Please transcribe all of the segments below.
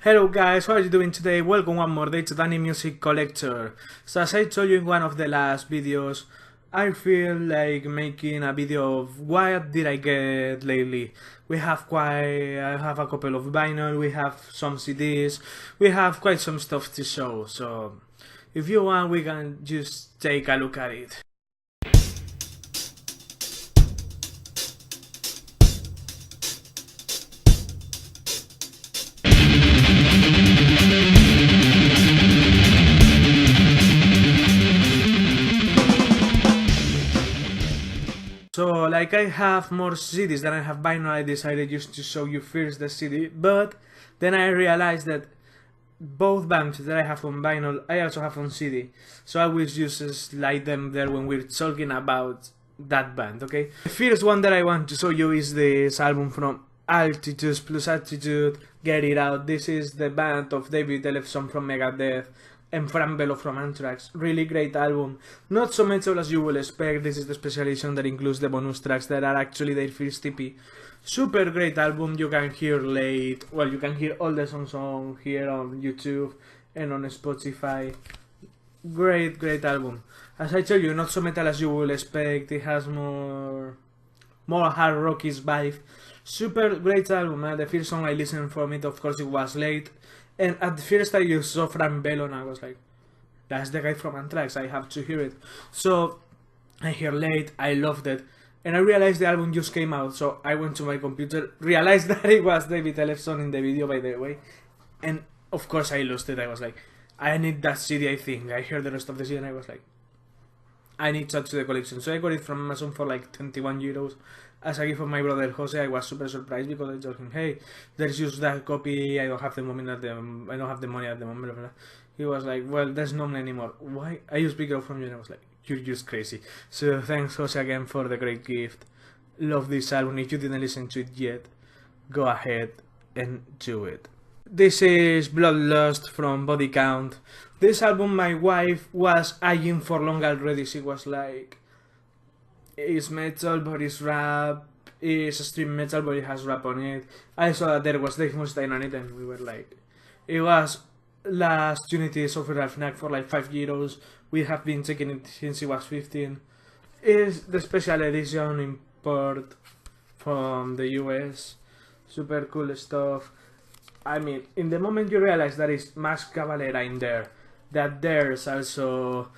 Hello guys, how are you doing today? Welcome one more day to Danny Music Collector. So as I told you in one of the last videos, I feel like making a video of what did I get lately. I have a couple of vinyl, we have some CDs, we have quite some stuff to show. So if you want, we can just take a look at it. So, like I have more CDs than I have vinyl, I decided just to show you first the CD, but then I realized that both bands that I have on vinyl, I also have on CD. So I will just slide them there when we're talking about that band, okay? The first one that I want to show you is this album from Altitudes plus Attitude, Get It Out. This is the band of David Ellefson from Megadeth and Frank Bello from Anthrax. Really great album. Not so metal as you will expect. This is the special edition that includes the bonus tracks that are actually their first EP. Super great album. You can hear you can hear all the songs on here on YouTube and on Spotify. Great album. As I tell you, not so metal as you will expect. It has more hard rocky vibe. Super great album, man. The first song I listened from it, of course, it was Late. And at first I just saw Frank Bello and I was like, that's the guy from Anthrax, I have to hear it. So I hear Late, I loved it. And I realized the album just came out, so I went to my computer, realized that it was David Ellefson in the video, by the way. And of course I lost it. I was like, I need that CD, I think. I heard the rest of the CD and I was like, I need to add to the collection. So I got it from Amazon for like 21 euros. As a gift from my brother Jose, I was super surprised because I told him, hey, there's just that copy, I don't have the money at the moment, blah, blah. He was like, well, there's no money anymore. Why? I just picked it up from you and I was like, you're just crazy. So thanks Jose again for the great gift. Love this album. If you didn't listen to it yet, go ahead and do it. This is Bloodlust from Body Count. This album my wife was eyeing for long already. She was like, it's metal but it's rap, it's stream metal but it has rap on it. I saw that there was Dave Mustaine on it and we were like, it was last Unity software at FNAC for like 5 euros. We have been taking it since it was 15. It's the special edition import from the US. Super cool stuff. I mean, in the moment you realize that it's Max Cavalera in there, that there's also,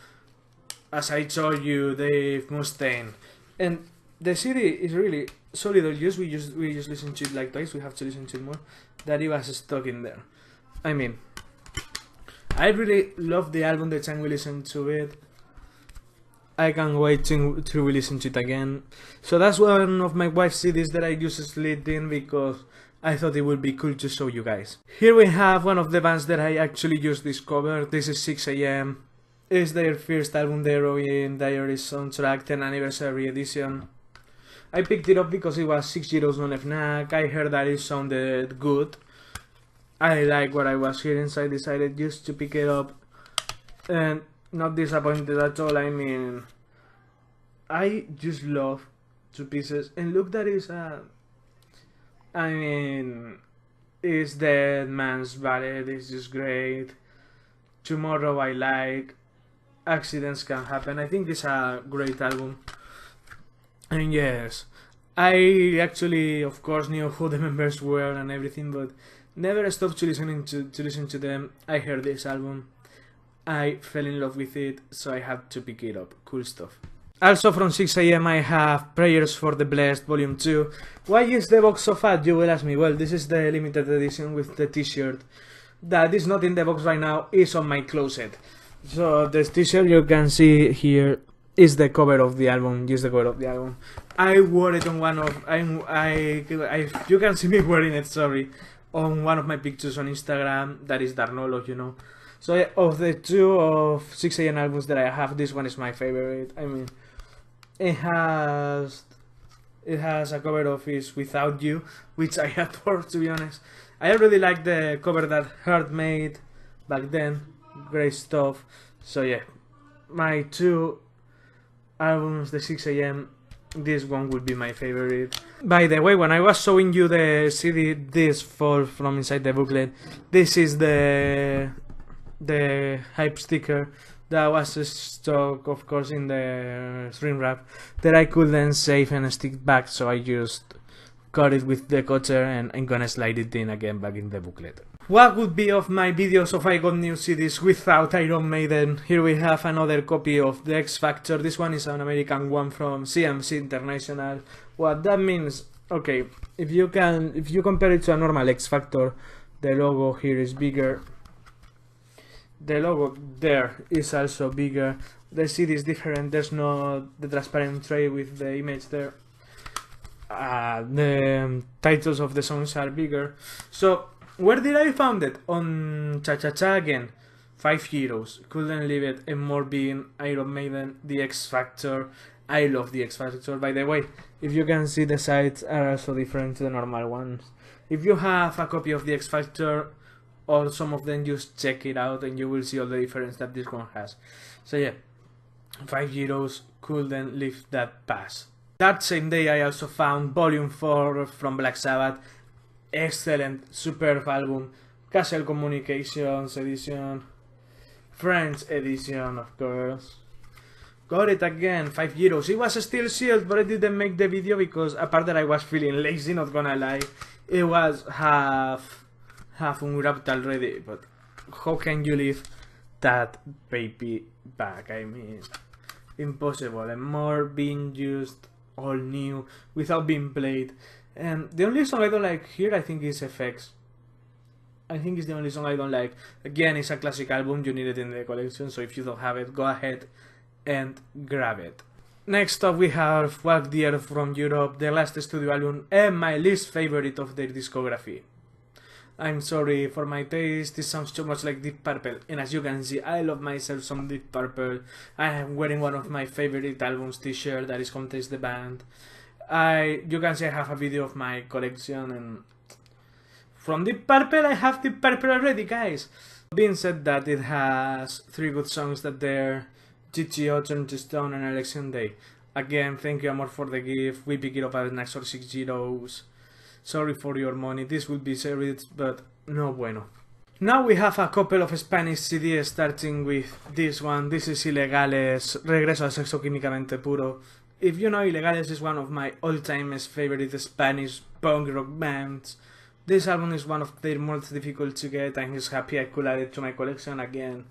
as I told you, Dave Mustaine, and the CD is really solid. We just listened to it like twice. We have to listen to it more. That it was stuck in there. I mean, I really love the album. The time we listened to it, I can't wait to listen to it again. So that's one of my wife's CDs that I just slid in because I thought it would be cool to show you guys. Here we have one of the bands that I actually just discovered. This is 6 AM. It's their first album, the Heroin Diary soundtrack 10th anniversary edition. I picked it up because it was 6 euros on FNAC. I heard that it sounded good. I like what I was hearing, so I decided just to pick it up. And not disappointed at all. I mean, I just love Two Pieces. And look, that is I mean, it's Dead Man's Ballet, it's just great. Tomorrow I like. Accidents Can Happen. I think this is a great album. And yes, I actually, of course, knew who the members were and everything, but never stopped to listen to them. I heard this album. I fell in love with it, so I had to pick it up. Cool stuff. Also from 6 AM I have Prayers for the Blessed Volume 2. Why is the box so fat, you will ask me? Well, this is the limited edition with the t-shirt. That is not in the box right now, it's on my closet. So this t-shirt you can see here is the cover of the album. Just the cover of the album. I wore it on one of you can see me wearing it. Sorry, on one of my pictures on Instagram. That is Darnolo, you know. So of the two of 6 AM albums that I have, this one is my favorite. I mean, it has a cover of Is Without You, which I adore, to be honest. I really like the cover that Heart made back then. Great stuff. So yeah, my two albums, the 6 AM this one would be my favorite. By the way, when I was showing you the CD this fall from inside the booklet, this is the hype sticker that was stuck, of course, in the shrink wrap that I couldn't save and stick back, so I just cut it with the cutter and I'm gonna slide it in again back in the booklet. What would be of my videos if I got new CDs without Iron Maiden? Here we have another copy of the X Factor. This one is an American one from CMC International. What that means, okay, if you compare it to a normal X Factor, the logo here is bigger. The logo there is also bigger. The CD is different. There's no the transparent tray with the image there. The titles of the songs are bigger. So where did I found it? On Cha Cha Cha again. €5. Couldn't leave it, and more being Iron Maiden, the X Factor. I love the X Factor. By the way, if you can see, the sides are also different to the normal ones. If you have a copy of the X Factor or some of them, just check it out and you will see all the difference that this one has. So yeah, €5, couldn't leave that pass. That same day I also found Volume 4 from Black Sabbath. Excellent, superb album. Castle Communications edition, French edition, of course. Got it again, €5. It was still sealed, but I didn't make the video because, apart that I was feeling lazy, not gonna lie, it was half unwrapped already. But how can you leave that baby back? I mean, impossible. And more being used, all new, without being played. And the only song I don't like here, I think, is FX. I think it's the only song I don't like. Again, it's a classic album, you need it in the collection, so if you don't have it, go ahead and grab it. Next up we have Walk the Earth from Europe, their last studio album, and my least favorite of their discography. I'm sorry for my taste, this sounds too much like Deep Purple, and as you can see, I love myself some Deep Purple. I am wearing one of my favorite albums t-shirt that is from Taste the Band. You can see I have a video of my collection, and from Deep Purple I have Deep Purple already, guys. Being said that, it has 3 good songs that they're GTO, Turn to Stone and Election Day. Again, thank you Amor for the gift, we pick it up at next or €6. Sorry for your money, this will be service, but no bueno. Now we have a couple of Spanish CDs, starting with this one. This is Ilegales, Regreso al Sexo Químicamente Puro. If you know, Ilegales is one of my all-time favorite Spanish punk rock bands. This album is one of their most difficult to get, and I'm happy I could add it to my collection again.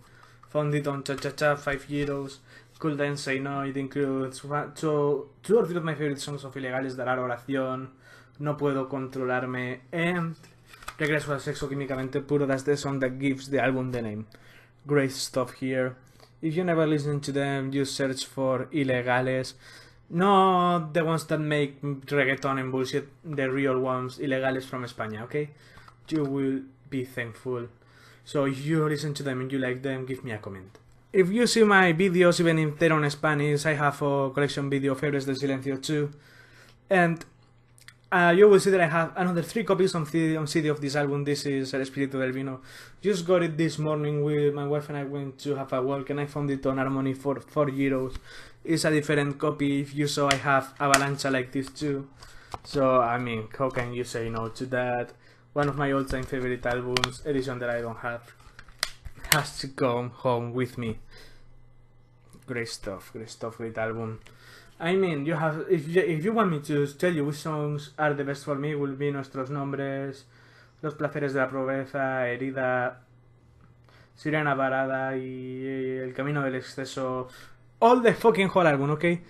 Found it on Cha Cha Cha, €5. Couldn't say no. It includes two or three of my favorite songs of Ilegales that are Oración, No Puedo Controlarme, and Regreso al Sexo Químicamente Puro. That's the song that gives the album the name. Great stuff here. If you never listen to them, just search for Ilegales. No the ones that make reggaeton and bullshit, the real ones, Ilegales from España, okay? You will be thankful. So if you listen to them and you like them, give me a comment. If you see my videos, even if they're on Spanish, I have a collection video of Héroes del Silencio too. And you will see that I have another 3 copies on CD of this album. This is El Espíritu del Vino. Just got it this morning with my wife and I went to have a walk and I found it on Harmony for €4. It's a different copy. If you saw, I have Avalancha like this too. So, I mean, how can you say no to that? One of my all-time favorite albums, edition that I don't have, has to come home with me. Great stuff, great album. I mean, you have, if you want me to tell you which songs are the best for me, will be Nuestros Nombres, Los Placeres de la Pobreza, Herida, Sirena Varada y El Camino del Exceso. All the fucking whole album, okay?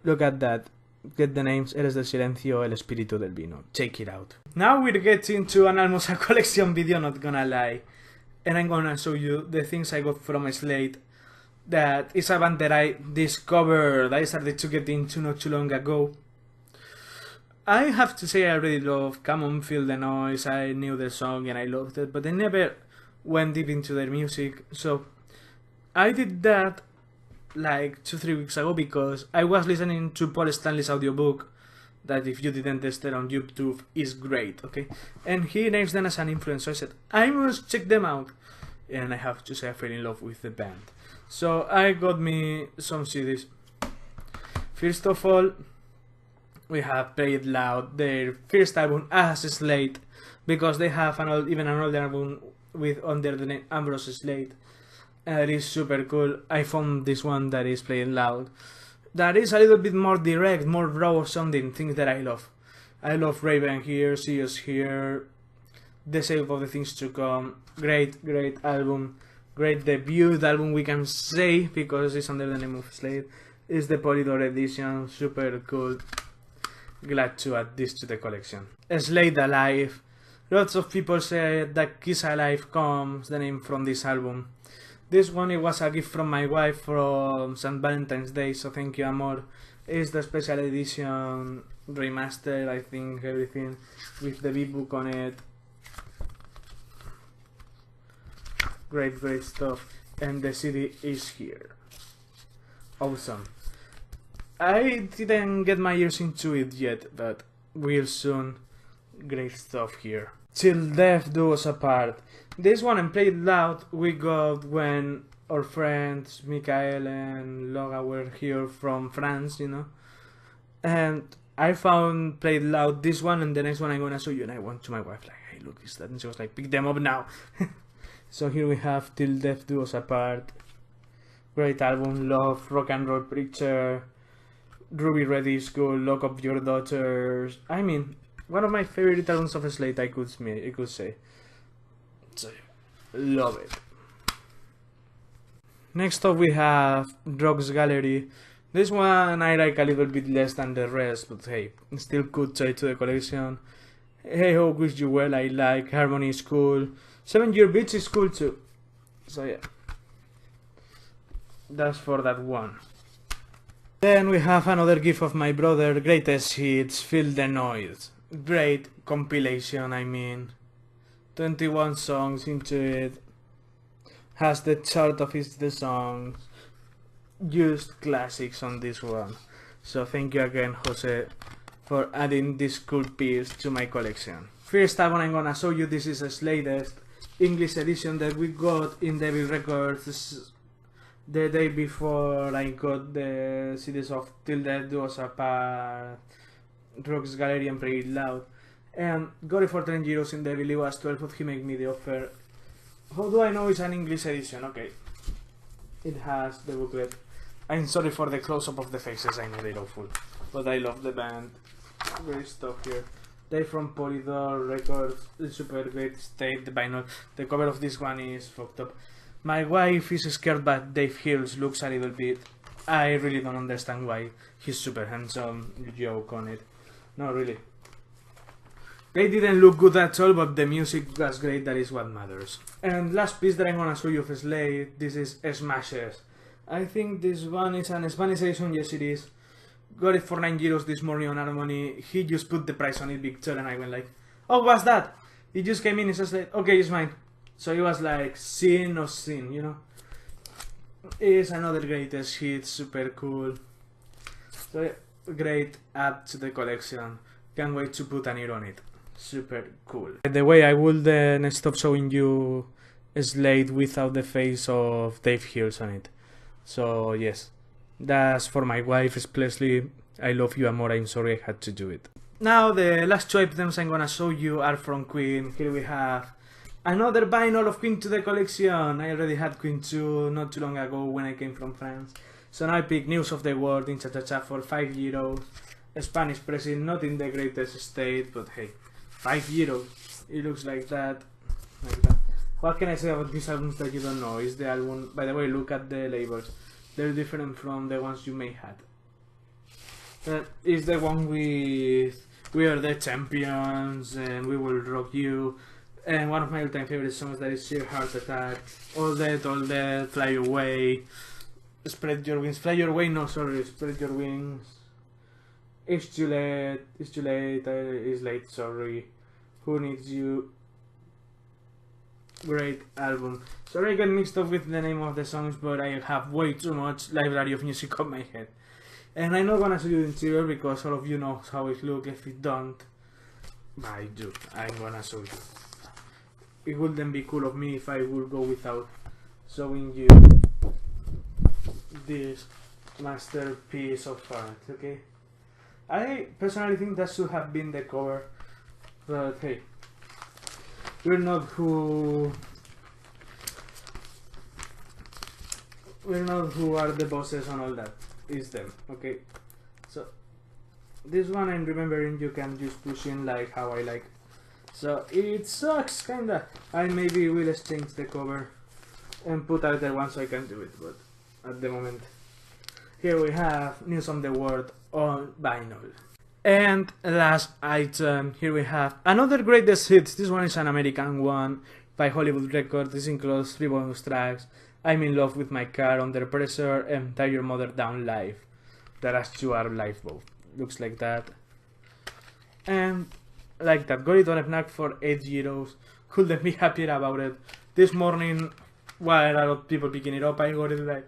Look at that. Get the names, Héroes del Silencio, El Espíritu del Vino. Check it out. Now we're getting to an almost a collection video, not gonna lie. And I'm gonna show you the things I got from Islay. That is a band that I discovered, I started to get into not too long ago. I have to say I really love Come On Feel the Noise. I knew the song and I loved it, but I never went deep into their music. So I did that like 2-3 weeks ago because I was listening to Paul Stanley's audiobook that, if you didn't test it on YouTube, is great, okay? And he names them as an influence, so I said, I must check them out. And I have to say I fell in love with the band. So I got me some CDs. First of all, we have Played Loud, their first album as Slade, because they have even an older album with under the name Ambrose Slade. It is super cool. I found this one that is Played Loud. That is a little bit more direct, more raw sounding, things that I love. I love Raven here, Sirius here, The Save of the Things to Come. Great album. Great debut album, we can say, because it's under the name of Slade. It's the Polydor edition, super cool. Glad to add this to the collection. Slade Alive. Lots of people say that Kiss Alive comes the name from this album. This one, it was a gift from my wife from St. Valentine's Day, so thank you, amor. It's the special edition remastered, I think, everything with the V-book on it. Great stuff. And the CD is here. Awesome. I didn't get my ears into it yet, but will soon. Great stuff here. Till Death Do Us Apart. This one and Played Loud we got when our friends Mikael and Loga were here from France, you know. And I found Played Loud, this one, and the next one I'm gonna show you, and I went to my wife like, hey, look, is that? And she was like, pick them up now. So here we have Till Death Do Us Apart. Great album, love, Rock and Roll Preacher, Ruby Red School, Lock Up Your Daughters. I mean, one of my favorite albums of Slade, I could say. So, love it. Next up we have Rogues Gallery. This one I like a little bit less than the rest, but hey, still could say to the collection. Hey Ho, Wish You Well, I like. Harmony is cool. 7 Year Beach is cool too. So yeah, that's for that one. Then we have another gift of my brother, Greatest Hits, Feel the Noise. Great compilation, I mean. 21 songs into it. Has the chart of the songs. Used classics on this one. So thank you again, Jose, for adding this cool piece to my collection. First album I'm gonna show you, this is a latest English edition that we got in Devil Records the day before I got the CDs of Till Death Do Us Apart, Rogues Gallery and Played Loud. And got it for 10 euros in Devil, it was 12, but he made me the offer. How do I know it's an English edition? Okay. It has the booklet. I'm sorry for the close-up of the faces, I know they're awful. But I love the band. Great stuff here. They're from Polydor Records, it's super great state, the vinyl. The cover of this one is fucked up. My wife is scared but Dave Hills looks a little bit. I really don't understand why. He's super handsome, joke on it. No, really. They didn't look good at all, but the music was great, that is what matters. And last piece that I'm gonna show you of Slade, this is Smashes. I think this one is an Spanish edition, yes it is. Got it for 9 euros this morning on Harmony. He just put the price on it big too, and I went like, oh, what's that? He just came in and says like, okay, it's mine. So it was like, sin or sin, you know? It's another Greatest Hit, super cool. So great add to the collection. Can't wait to put an ear on it. Super cool. By the way, I will then stop showing you Slade without the face of Dave Hills on it. So yes, that's for my wife especially. I love you, amor, I'm sorry I had to do it. Now the last two items I'm gonna show you are from Queen. Here we have another vinyl of Queen to the collection. I already had Queen 2 not too long ago when I came from France. So now I pick News of the World in Cha-Cha-Cha for 5 euros. Spanish pressing, not in the greatest state, but hey, 5 euros. It looks like that. What can I say about these albums that you don't know? Is the album, by the way, look at the labels. They're different from the ones you may have. That is the one with We Are the Champions and We Will Rock You. And one of my all-time favorite songs, that is Sheer Heart Attack. All That, Fly Away. Spread Your Wings. Fly Your Way, no, sorry. Spread Your Wings. It's Too Late. It's Too Late. It's Late, sorry. Who Needs You. Great album. Sorry I got mixed up with the name of the songs, but I have way too much library of music on my head. And I'm not gonna show you the interior because all of you know how it looks. If you don't, I do. I'm gonna show you. It wouldn't be cool of me if I would go without showing you this masterpiece of art, okay? I personally think that should have been the cover, but hey, we're not who are the bosses and all that. It's them, okay? So this one I'm remembering you can just push in like how I like. So it sucks kinda. I maybe will exchange the cover and put out the one so I can do it, but at the moment. Here we have News on the World on vinyl. And last item, here we have another greatest hits. This one is an American one by Hollywood Records. This includes 3 bonus tracks. I'm in love with my car, Under Pressure, and Tie Your Mother Down live. That as you are live both. Looks like that. And like that, got it on a FNAC for €8. Couldn't be happier about it. This morning, while a lot of people picking it up, I got it like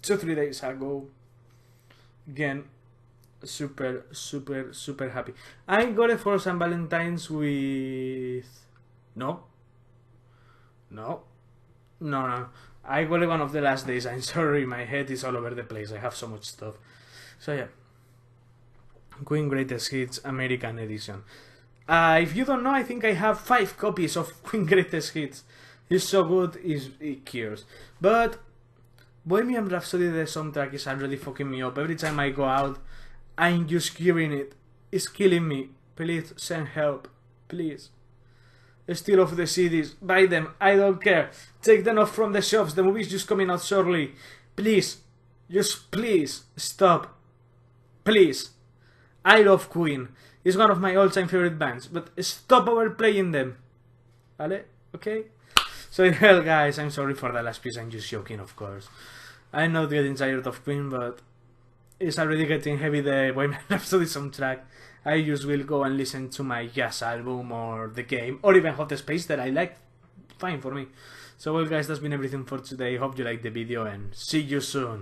2-3 days ago. Again, super happy. I got it for St. Valentine's with... No. I got it one of the last days. I'm sorry, my head is all over the place. I have so much stuff. So yeah. Queen Greatest Hits American Edition. If you don't know, I think I have 5 copies of Queen Greatest Hits. It's so good, it cures. But Bohemian Rhapsody, the soundtrack, is already fucking me up. Every time I go out, I'm just hearing it. It's killing me. Please send help. Please. Steal off the CDs. Buy them. I don't care. Take them off from the shops. The movie's just coming out shortly. Please. Just please. Stop. Please. I love Queen. It's one of my all-time favorite bands. But stop overplaying them. Vale? Okay? So, hell guys, I'm sorry for the last piece. I'm just joking, of course. I'm not getting tired of Queen, but it's already getting heavy, the Bohemian Rhapsody soundtrack. I just will go and listen to my jazz album or the game or even Hot Space that I like. Fine for me. So well guys, that's been everything for today. Hope you liked the video and see you soon.